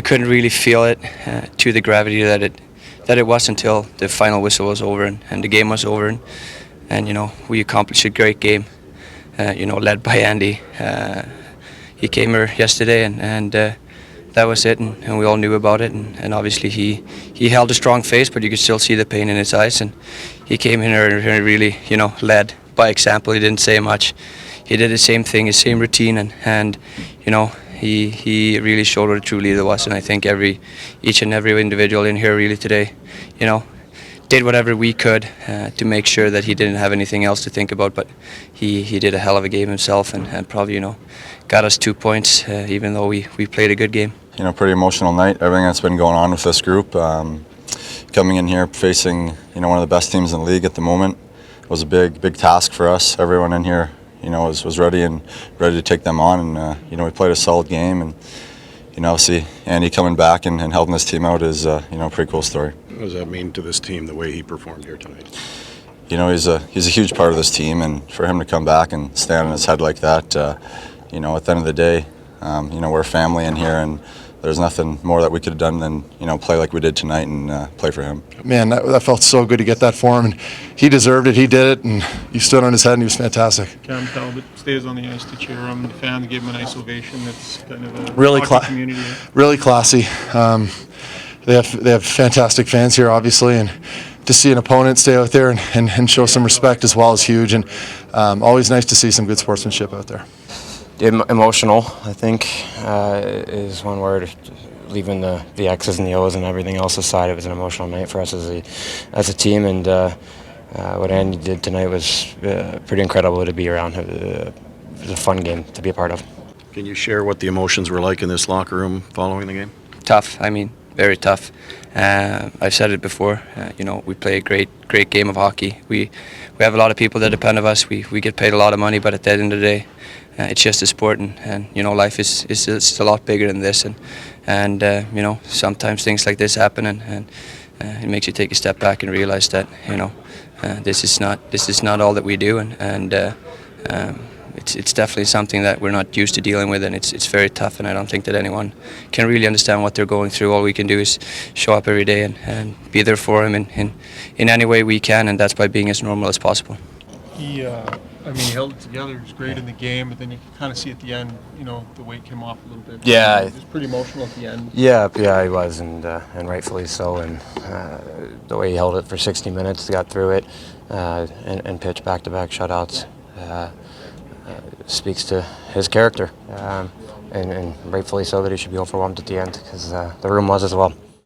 you couldn't really feel it to the gravity that it was until the final whistle was over and the game was over, and we accomplished a great game, led by Andy. He came here yesterday and that was it, and we all knew about it, and obviously he held a strong face, but you could still see the pain in his eyes, and he came in here and really led by example. He didn't say much. He did the same thing, his same routine, and he really showed what a true leader was, and I think each and every individual in here really today, did whatever we could to make sure that he didn't have anything else to think about, but he did a hell of a game himself, and probably got us 2 points, even though we played a good game. Pretty emotional night, everything that's been going on with this group. Coming in here facing one of the best teams in the league at the moment was a big task for us. Everyone in here was ready to take them on, and we played a solid game, and see Andy coming back and helping this team out is a pretty cool story. What does that mean to this team, the way he performed here tonight? He's a huge part of this team, and for him to come back and stand on his head like that, at the end of the day, we're a family in here, and there's nothing more that we could have done than play like we did tonight and play for him. Man, that felt so good to get that for him, and he deserved it. He did it, and he stood on his head, and he was fantastic. Cam Talbot stays on the ice to cheer him. The fan gave him a nice ovation. It's kind of a really community. Really classy. They have fantastic fans here, obviously, and to see an opponent stay out there and show some respect as well is huge, and always nice to see some good sportsmanship out there. Emotional, I think, is one word. Leaving the X's and the O's and everything else aside, it was an emotional night for us as a team, and what Andy did tonight was pretty incredible to be around. It was a fun game to be a part of. Can you share what the emotions were like in this locker room following the game? Tough. I mean, very tough. I've said it before. We play a great game of hockey. We have a lot of people that depend on us. We get paid a lot of money, but at the end of the day, it's just a sport, and life is a lot bigger than this, and sometimes things like this happen, and it makes you take a step back and realize that this is not all that we do, and it's definitely something that we're not used to dealing with, and it's very tough, and I don't think that anyone can really understand what they're going through. All we can do is show up every day and be there for him in any way we can, and that's by being as normal as possible. He held it together. He was great in the game, but then you can kind of see at the end, the weight came off a little bit. Yeah, it was pretty emotional at the end. Yeah, he was, and rightfully so. And the way he held it for 60 minutes, got through it, and pitched back-to-back shutouts, speaks to his character, and rightfully so that he should be overwhelmed at the end, because the room was as well.